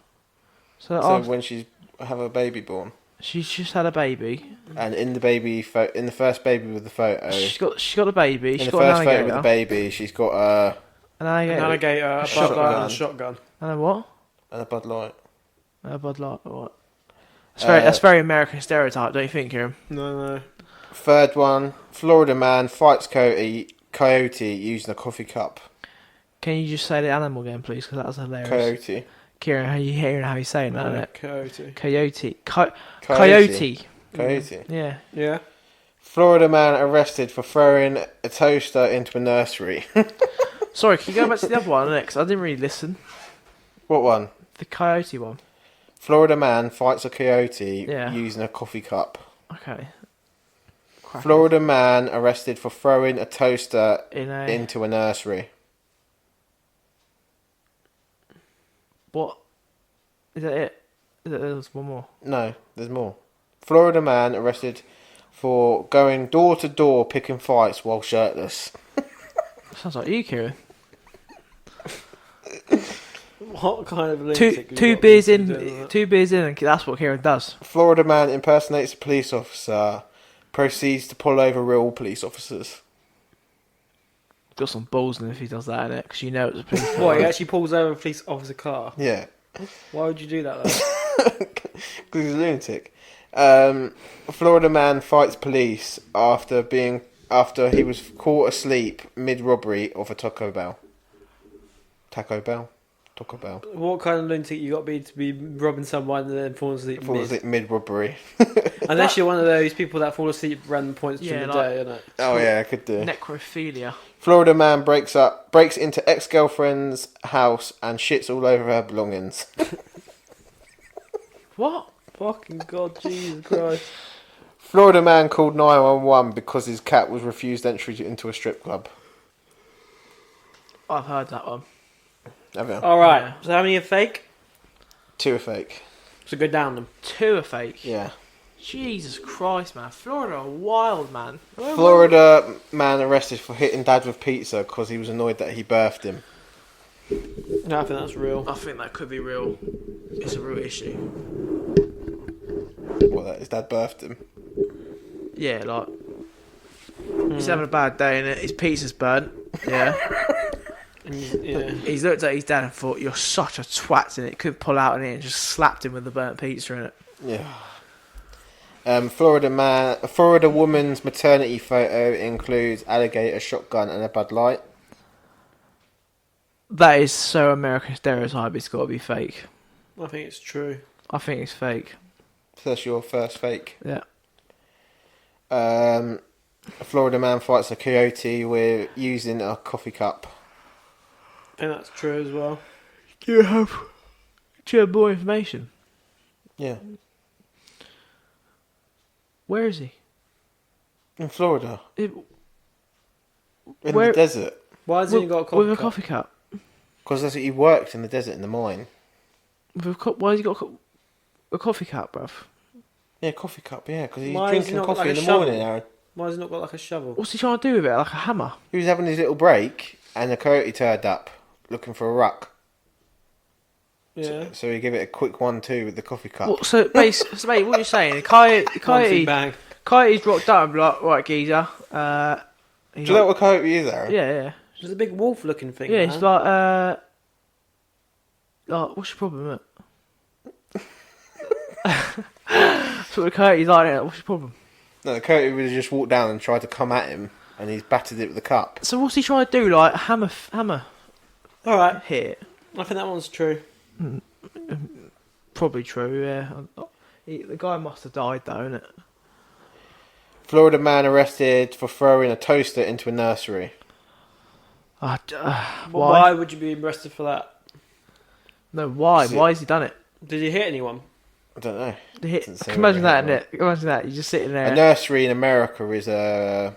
So when she's have a baby born. She's just had a baby. And in the first baby with the photo, She's got a baby. in She's the got first an photo with alligator. the baby, she's got An An alligator. alligator, a shotgun. butler, and a shotgun. And a what? a Bud Light. A Bud Light. What? That's very American stereotype, don't you think, Kieran? No. Third one, Florida man fights coyote using a coffee cup. Can you just say the animal again, please? Because that was hilarious. Coyote. Kieran, how you hearing how he's saying that? Isn't it? Coyote. Coyote. Coyote. Coyote. Yeah. Yeah. Florida man arrested for throwing a toaster into a nursery. Sorry, can you go back to the other one next? I didn't really listen. What one? The coyote one. Florida man fights a coyote Yeah. using a coffee cup. Okay. Cracking. Florida man arrested for throwing a toaster into into a nursery. what? Is that it? There's one more. No, there's more. Florida man arrested for going door to door picking fights while shirtless. Sounds like you, Kieran. What kind of lunatic Two beers in, and that's what Kieran does. Florida man impersonates a police officer, proceeds to pull over real police officers. Got some balls in if he does that, innit? Because you know it's a police. What, he actually pulls over a police officer car? Yeah. Why would you do that though? Because he's a lunatic. Florida man fights police after he was caught asleep mid-robbery of a Taco Bell. What kind of lunatic you got to be robbing someone and then falling asleep mid-robbery. Unless you're one of those people that fall asleep at random points during the day, isn't it? Oh yeah, I could do. Necrophilia. Florida man breaks into ex-girlfriend's house and shits all over her belongings. What? Fucking God, Jesus Christ. Florida man called 911 because his cat was refused entry into a strip club. I've heard that one. Have you? Alright, Yeah. so how many are fake? 2 are fake. So go down them. 2 are fake. Yeah. Jesus Christ, man. Florida are wild, man. Florida man arrested for hitting dad with pizza because he was annoyed that he birthed him. No, I think that's real. I think that could be real. It's a real issue. What, that his dad birthed him? Yeah, like... He's having a bad day, and his pizza's burnt. Yeah. Yeah. He's looked at his dad and thought, "You're such a twat," and it could pull out in it and just slapped him with the burnt pizza in it. Yeah. Florida woman's maternity photo includes alligator, shotgun, and a Bud Light. That is so American stereotype. It's got to be fake. I think it's true. I think it's fake. So that's your first fake. Yeah. A Florida man fights a coyote with using a coffee cup. I think that's true as well. Do you have more information? Yeah. Where is he? In Florida. In Where- the desert. Why has he got a coffee With a cup? coffee cup. Because that's what he worked in the desert in the mine. Why has he got a coffee cup, bruv? Yeah, coffee cup, yeah. Because he's Why has he drinking not got coffee like in a the morning, shovel? Aaron. Why has he not got like a shovel? What's he trying to do with it? Like a hammer? He was having his little break and the coyote turned up looking for a ruck. Yeah. So he gave it a quick 1-2 with the coffee cup. Well, so, mate, what you're saying? The One, two, coyote, bang. coyote's rocked up and be like, right, geezer. Do you know what a coyote is, Aaron? Yeah. It's a big wolf-looking thing. Yeah, man. it's like, what's your problem, mate? That's what the coyote's like, innit? What's your problem? No, the coyote would have just walked down and tried to come at him and he's battered it with the cup. So what's he trying to do? Like, hammer All right. hit? I think that one's true. Probably true, yeah. The guy must have died, though, innit? Florida man arrested for throwing a toaster into a nursery. Why? Why would you be arrested for that? No, why? Is it- Why has he done it? Did he hit anyone? I don't know. Doesn't say Imagine whether that, he hit innit? Imagine that. You're just sitting there. A nursery in America is a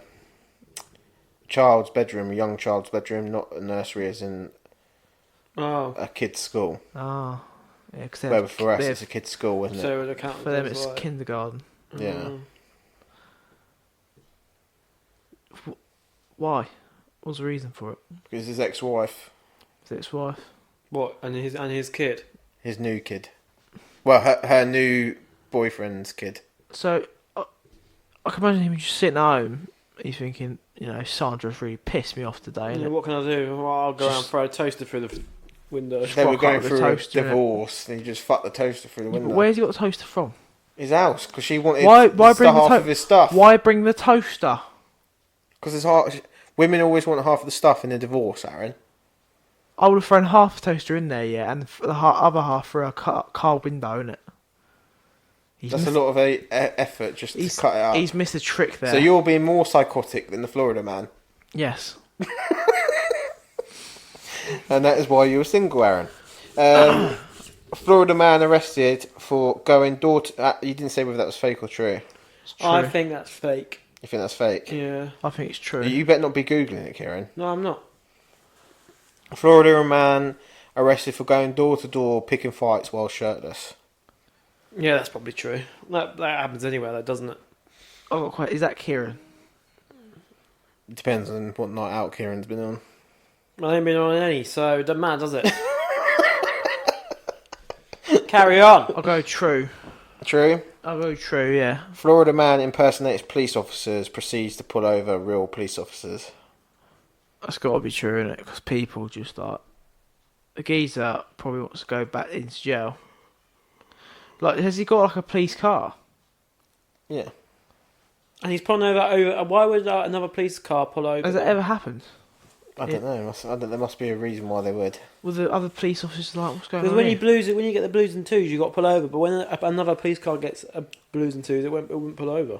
child's bedroom, a young child's bedroom, not a nursery as in Oh. a kid's school. Oh. Yeah, because Where for us it's a kid's school, isn't it? So it would account for them as it's like- kindergarten. Yeah. Why? What's the reason for it? Because his ex-wife, Is it his wife? What? And his kid? his new kid. Well, her new boyfriend's kid. So I can imagine him just sitting at home. He's thinking, Sandra's really pissed me off today. Yeah, what can I do? Well, I'll go around and throw a toaster through the window. They were rock going up the through toaster, a divorce, and he just fucked the toaster through the But window. where's he got the toaster from? His house, because she wanted Why half bring the of his stuff. Why bring the toaster? Because women always want half of the stuff in a divorce, Aaron. I would have thrown half the toaster in there, yeah, and the other half through a car window, innit? That's a lot of effort just to cut it out. He's missed a trick there. So you're being more psychotic than the Florida man. Yes. And that is why you were single, Aaron. Florida man arrested for going door to... you didn't say whether that was fake or true. It's true. I think that's fake. You think that's fake? Yeah. I think it's true. You better not be Googling it, Kieran. No, I'm not. Florida man arrested for going door to door picking fights while shirtless. Yeah, that's probably true. That happens anywhere, though, doesn't it? Is that Kieran? It depends on what night out Kieran's been on. I ain't been on any, so it doesn't matter, does it? Carry on. I'll go true. True? I'll go true, yeah. Florida man impersonates police officers, proceeds to pull over real police officers. That's got to be true, innit? Because people just like... The geezer probably wants to go back into jail. Like, has he got like a police car? Yeah. And he's pulling over. Why would another police car pull over? Has it ever happened? I don't know. There must be a reason why they would. Were the other police officers like, what's going Because on when here? you get the blues and twos, you got to pull over. But when another police car gets a blues and twos, it wouldn't pull over.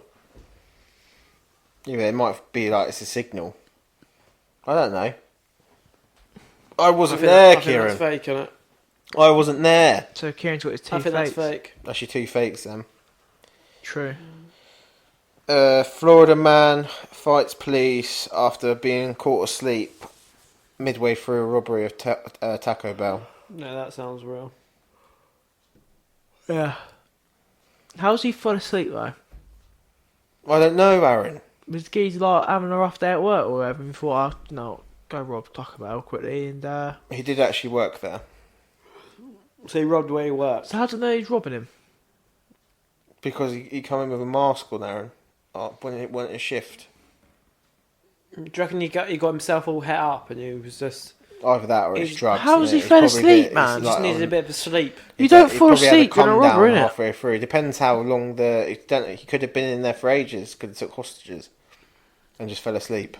Yeah, it might be like it's a signal. I don't know. I wasn't there, Kieran. That's fake, isn't it? I wasn't there. So Kieran's got his two I think that's fakes. fake. Actually, two fakes then. True. Florida man fights police after being caught asleep midway through a robbery of Taco Bell. No, that sounds real. Yeah. How's he fall asleep though? I don't know, Aaron. Was the geezer like having a rough day at work or whatever? And he thought, go rob Taco Bell quickly and. He did actually work there. So he robbed where he worked. So how do you know he's robbing him? Because he come in with a mask on, Aaron. When it went a shift. Do you reckon he got himself all het up and he was just... Either that or it's drugs. How does he It's fell probably asleep, it's man? Just needed a bit of a sleep. You don't he fall probably had a asleep in a come robbery, down innit? halfway through. Depends how long he could have been in there for ages. Could have took hostages and just fell asleep.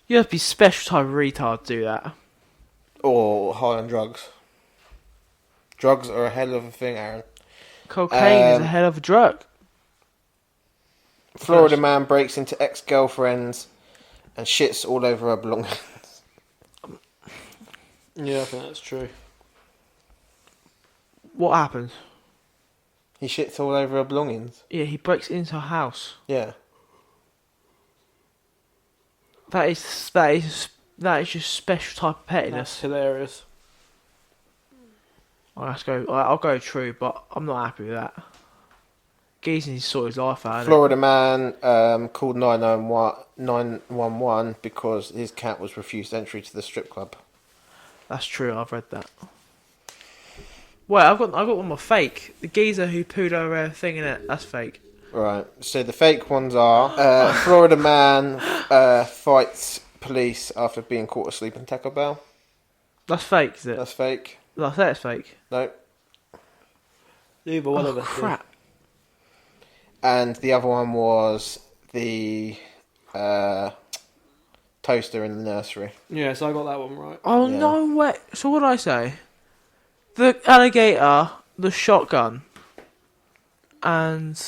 You have to be special type of retard to do that. Or high on drugs. Drugs are a hell of a thing, Aaron. Cocaine is a hell of a drug. Florida man breaks into ex-girlfriends and shits all over her belongings. Yeah, I think that's true. What happens? He shits all over her belongings. Yeah, he breaks into her house. Yeah. That is just special type of pettiness. That's hilarious. I'll go true, but I'm not happy with that. Geezer needs to sort his life out. Florida man called 911 because his cat was refused entry to the strip club. That's true. I've read that. Well, I've got one more fake. The geezer who pooed her thing in it. That's fake. Right. So the fake ones are Florida man fights police after being caught asleep in Taco Bell. That's fake, is it? That's fake. I say it's fake. No. Either one of us. Crap. And the other one was the toaster in the nursery. Yeah, so I got that one right. Oh Yeah. no way! So what did I say? The alligator, the shotgun, and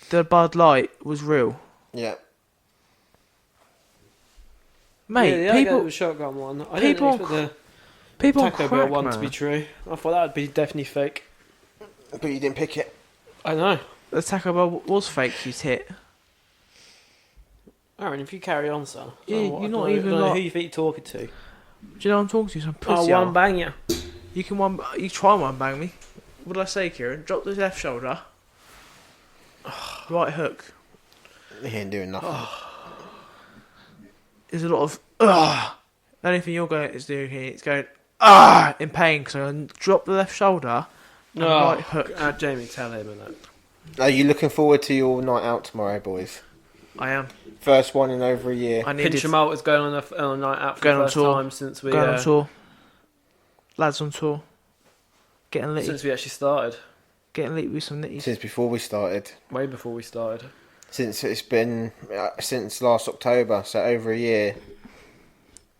the Bud Light was real, Yeah. Yeah, mate. the people, the shotgun one. I people- didn't expect people the on Taco crack, Bell one to man. be true. I thought that would be definitely fake. But you didn't pick it. I know. The Taco Bell was fake. You tit. Aaron, if you carry on, son. Yeah, I you're don't not know- even I don't know like- who you think you're talking to. Do you know what I'm talking to? Some pussy. Oh, one bang you. You can You try one bang me. What did I say, Kieran? Drop the left shoulder. Right hook. He ain't doing nothing. There's a lot of The only thing you're going is doing here is going in pain because I drop the left shoulder, and right hook. Jamie, tell him and that. Are you looking forward to your night out tomorrow, boys? I am. First one in over a year. Pinch 'em out is going on a night out for Going the on first tour. time since we Going on tour. Lads on tour. Getting lit. since we actually started. Getting lit with some nitties. Since before we started. Way before we started. Since it's been since last October, so over a year.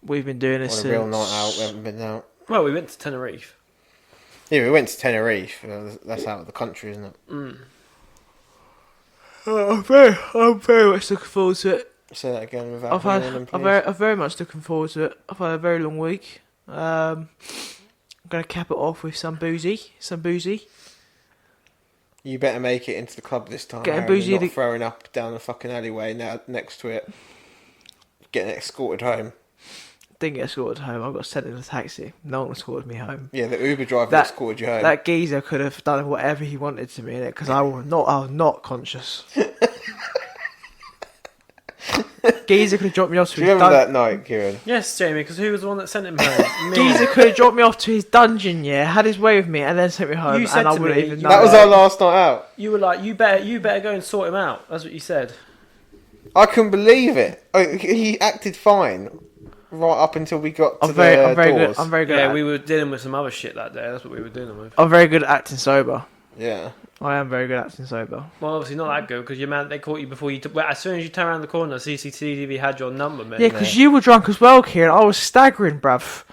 We've been doing this On a real night out, we haven't been out. Well, we went to Tenerife. Yeah, we went to Tenerife. That's out of the country, isn't it? Mm. I'm very much looking forward to it. Say that again without please. I'm very much looking forward to it. I've had a very long week. I'm gonna cap it off with some boozy. You better make it into the club this time. Getting Aaron, boozy and not throwing up down the fucking alleyway now next to it. Getting escorted home. Didn't get escorted home. I got sent in a taxi. No one escorted me home. Yeah, the Uber driver escorted you home. That geezer could have done whatever he wanted to me in it because I was not conscious. Geezer could have dropped me off to Do his you remember that night, Kieran? Yes, Jamie, because who was the one that sent him home? Me. Geezer could have dropped me off to his dungeon, yeah, had his way with me, and then sent me home. You said and I to wouldn't me, even you- know. That was our last night out. You were like, you better go and sort him out. That's what you said. I couldn't believe it. He acted fine right up until we got to I'm very doors. good. I'm very good. Yeah, at, we were dealing with some other shit that day. That's what we were dealing with. I'm very good at acting sober. Yeah. I am very good at acting sober. Well, obviously not that good because your man they caught you before you. Well, as soon as you turn around the corner, CCTV had your number, man. Yeah, because you were drunk as well, Kieran. I was staggering, bruv.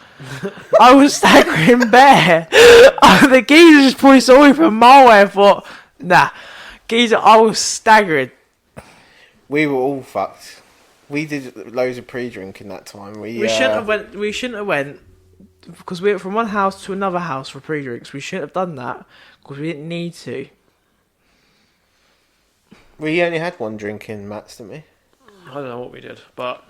I was staggering bare. The geezer just probably saw me from a mile away and thought, nah. Geezer, I was staggering. We were all fucked. We did loads of pre-drinking that time. We shouldn't have went because we went from one house to another house for pre-drinks. We shouldn't have done that because we didn't need to. We only had one drink in Matt's, didn't we? I don't know what we did, but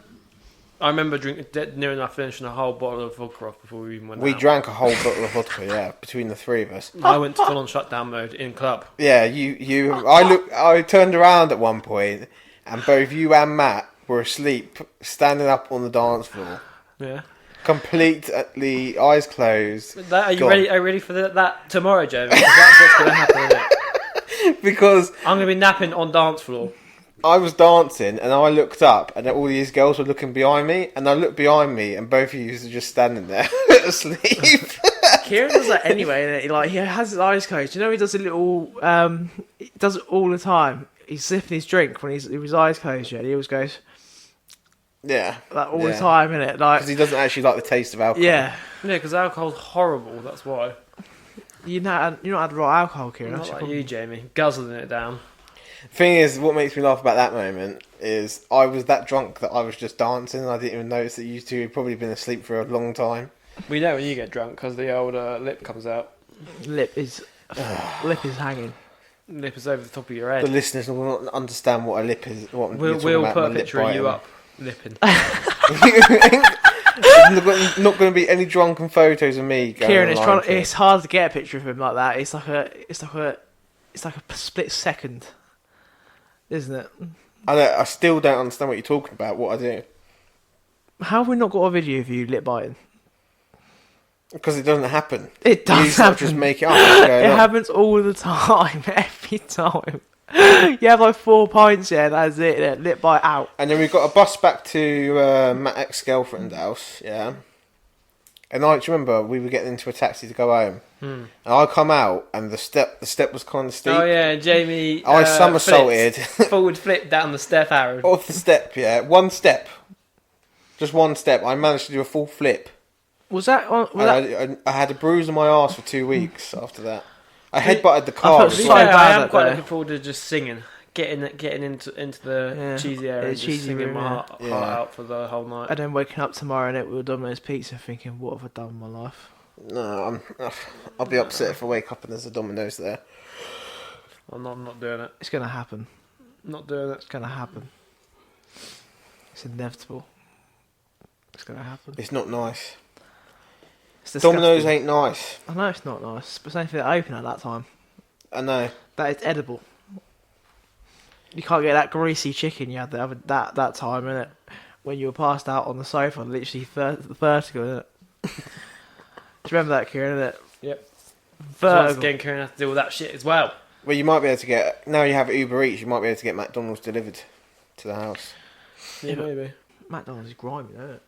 I remember drinking near enough finishing a whole bottle of vodka off before we even went We out. drank a whole bottle of vodka, yeah, between the three of us. I went to full on shutdown mode in club. Yeah, I turned around at one point, and both you and Matt were asleep, standing up on the dance floor, Yeah. completely eyes closed. Are you Gone. ready? Are you ready for that tomorrow, Jamie? Because that's what's going to happen. Isn't it? Because I'm going to be napping on dance floor. I was dancing, and I looked up, and all these girls were looking behind me, and I looked behind me, and both of you were just standing there asleep. Kieran does that anyway. He has his eyes closed. You know, he does a little. He does it all the time. He's sipping his drink when with his eyes closed. Yeah, he always goes Yeah, like all the time, innit? Like because he doesn't actually like the taste of alcohol. yeah. Yeah, because alcohol's horrible. That's why. You're not had raw alcohol, Kieran. Not That's like your you, Jamie. Guzzling it down. Thing is, what makes me laugh about that moment is I was that drunk that I was just dancing. And I didn't even notice that you two had probably been asleep for a long time. We know when you get drunk because the old lip comes out. problem. Lip is hanging. Lip is over the top of your The head. listeners will not understand what a lip is. What We'll put a picture of you up lipping. There's not going to be any drunken photos of me going Kieran, online for it's hard to get a picture of him like that. It's like a split second, isn't it? I still don't understand what you're talking about. What I do, How have we not got a video of you lip biting? because it doesn't happen. It does You happen. just make it up. It's going It on. happens all the time, every time. You have like 4 pints, yeah, that's it. Then lip bite out. And then we got a bus back to Matt's ex-girlfriend's house, yeah. And do you remember, we were getting into a taxi to go home. And I come out, and the step was kind of steep. Oh yeah, Jamie. I somersaulted Forward flip down the step, Aaron. off the step, yeah. One step. Just one step. I managed to do a full flip. Was that on? I had a bruise on my arse for 2 weeks after that. I headbutted the car. felt as To be so well. fair, bad I am that quite day. looking forward to just singing, getting into the cheesy area, and just cheesy singing room, my yeah. heart out for the whole night. And then waking up tomorrow night with Domino's pizza, thinking, "What have I done with my life?" No, I'll be upset if I wake up and there's a Domino's there. I'm not doing it. It's gonna happen. Not doing it. It's gonna happen. It's inevitable. It's gonna happen. It's not nice. It's disgusting. Domino's ain't nice. I know it's not nice, but it's only they're open at that time. I know. That is edible. You can't get that greasy chicken you had that time, innit? When you were passed out on the sofa, literally vertical, innit? Do you remember that, Kieran, innit? Yep. Once Vertigo. again, Kieran has to deal with that shit as well. Well, you might be able to get, now you have Uber Eats, you might be able to get McDonald's delivered to the house. Yeah, maybe. McDonald's is grimy, isn't it?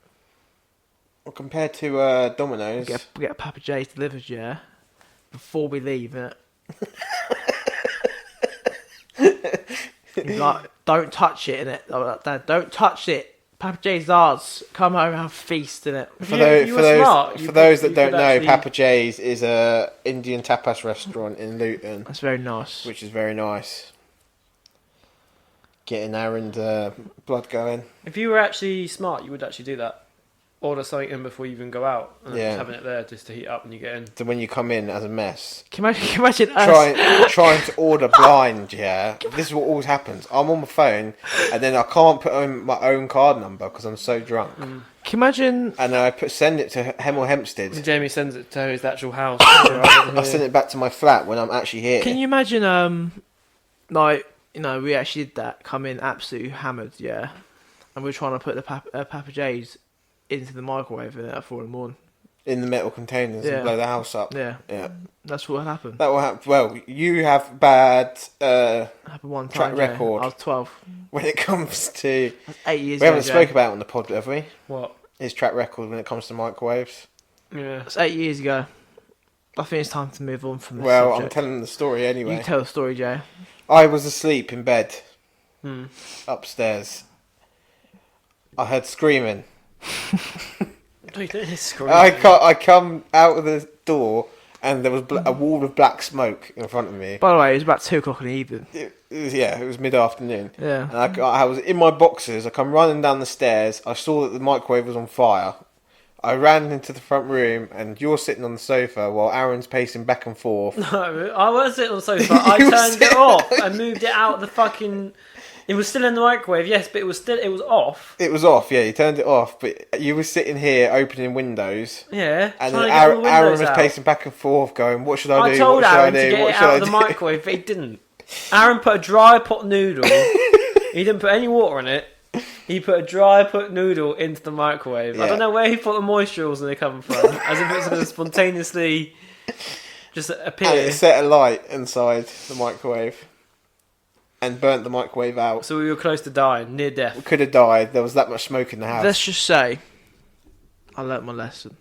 Well, compared to Domino's. We get a Papa J's delivered, yeah. Before we leave, innit? Like, don't touch it, innit? Like, Dad, don't touch it. Papa J's ours. Come home and have a feast, innit? For those that don't know, actually... Papa J's is a Indian tapas restaurant in Luton, That's very nice. which is very nice. Getting Aaron's blood going. If you were actually smart, you would actually do that. Order something in before you even go out, and then Yeah. just having it there just to heat up when you get in. So when you come in as a mess, Can you imagine us? trying to order blind, yeah. This is what always happens. I'm on my phone, and then I can't put in my own card number because I'm so drunk. Can you imagine? And then send it to Hemel Hempstead. And Jamie sends it to his actual house. I send it back to my flat when I'm actually here. Can you imagine? Like, you know, we actually did that. Come in absolutely hammered, yeah. And we're trying to put the Papa J's into the microwave at 4 in the morning. In the metal containers Yeah. and blow the house up. Yeah, Yeah. that's what happened. That will happen. Well, you have bad Happened one time. track yeah. record I was 12. when it comes to. That's 8 years We ago. haven't spoke about it on the pod, have we? What? His track record when it comes to microwaves. Yeah. That's 8 years ago. I think it's time to move on from this Well, subject. I'm telling the story anyway. You tell the story, Jay. I was asleep in bed Hmm. upstairs. I heard screaming. What are you doing? I come out of the door and there was a wall of black smoke in front of me. By the way, it was about 2 o'clock in the evening. It was mid-afternoon. Yeah. And I was in my boxers. I come running down the stairs. I saw that the microwave was on fire. I ran into the front room, and you're sitting on the sofa while Aaron's pacing back and forth. No, I was sitting on the sofa. I You were turned it sitting- off. I moved it out of the fucking. It was still in the microwave, yes, but it was off. It was off, yeah. You turned it off, but you were sitting here opening windows, Yeah. and trying then to get all the Aaron windows was out. pacing back and forth, going, "What should I do? I told what should Aaron I to do? get What it should out I of the do?" microwave, but he didn't. Aaron put a dry pot noodle. He didn't put any water in it. He put a dry pot noodle into the microwave. I Yeah. don't know where he thought the moisture was going to come from. As if it was going to spontaneously just And appear. it set a light inside the microwave and burnt the microwave out. So we were close to dying, near death. Could have died. There was that much smoke in the house. Let's just say, I learnt my lesson.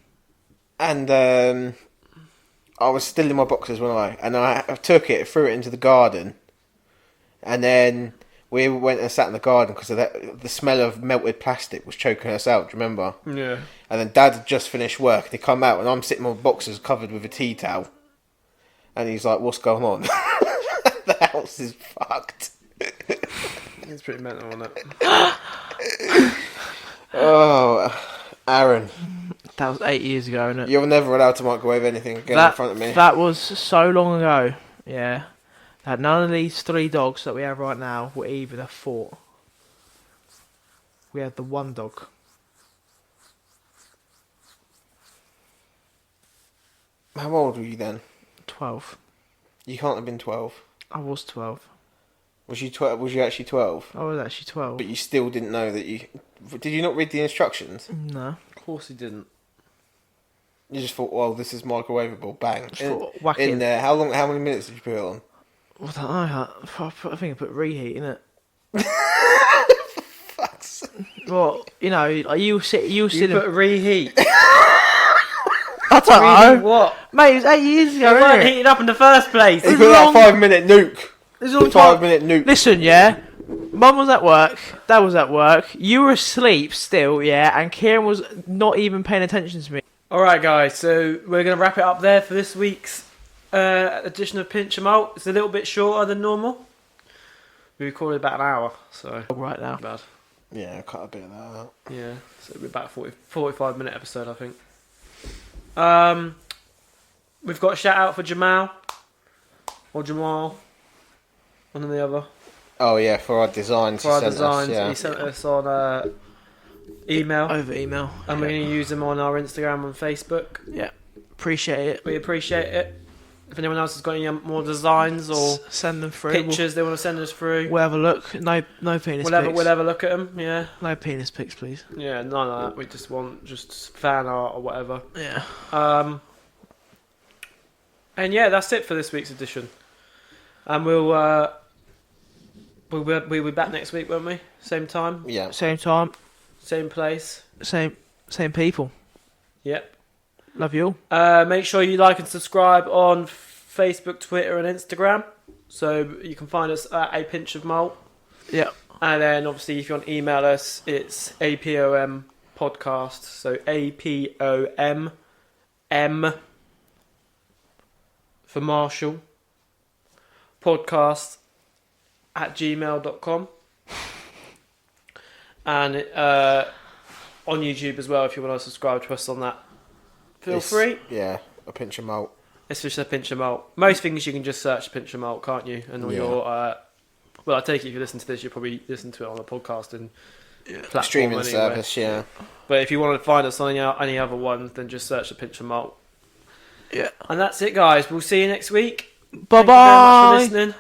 And I was still in my boxers when I took it, threw it into the garden, and then we went and sat in the garden because the smell of melted plastic was choking us out. Do you remember? Yeah. And then Dad had just finished work, and he come out, and I'm sitting in my boxers covered with a tea towel, and he's like, "What's going on?" The house is fucked. It's pretty mental, isn't it? Oh, Aaron, That was 8 years ago, innit? you're never allowed to microwave anything again in front of me. That was so long ago, yeah. That none of these 3 dogs that we have right now were even a fought. We had the one dog. How old were you then? 12. You can't have been 12. I was 12. Was you 12? Was you actually 12? I was actually 12. But you still didn't know that you... Did you not read the instructions? No. Of course he didn't. You just thought, well, this is microwavable. Bang. Just thought, whack it. In there. How many minutes did you put it on? I don't know. I think I put reheat in it. Fuck's sake. Well, you know, you sit. You in put reheat. I don't Reheat know. what? Mate, it was 8 years ago, It weren't innit? heated up in the first place. He was put that long- 5-minute nuke. It was a long time. 5-minute nuke. Listen, yeah. Mum was at work. Dad was at work. You were asleep still, yeah. And Kieran was not even paying attention to me. Alright, guys, so we're going to wrap it up there for this week's edition of Pinch 'em Out. It's a little bit shorter than normal. We recorded about an hour, so. Right now. Bad. Yeah, I cut a bit of that out. Yeah, so it'll be about 45-minute episode, I think. We've got a shout out for Jamal. Or Jamal. One or the other. Oh, yeah, for our designs. For our he sent designs. Us, yeah. He sent us on email. Over email. And we're going to use them on our Instagram and Facebook. Yeah. Appreciate it. We appreciate it. If anyone else has got any more designs or Send them through. pictures they want to send us through, We'll have a look. No penis pics. we'll have a look at them. Yeah, No penis pics, please. yeah, none of that. We just want just fan art or whatever. Yeah. And yeah, that's it for this week's edition. And we'll be back next week, won't we? Same time, Yeah. Same time, same place. same people. Yep. Love you all. Make sure you like and subscribe on Facebook, Twitter, and Instagram. So you can find us at A Pinch of Malt. Yeah. And then obviously if you want to email us, it's APOM podcast. So APOM M for Marshall podcast at gmail.com. And on YouTube as well, if you want to subscribe to us on that, feel free. Yeah, a pinch of malt. It's just a pinch of malt. Most things you can just search pinch of malt, can't you? And all your well, I take it if you listen to this, you probably listen to it on a podcast and platform Streaming anyway. service, yeah. But if you want to find us on any other ones, then just search a pinch of malt. Yeah. And that's it, guys. We'll see you next week. Bye Thank you very much for bye. listening.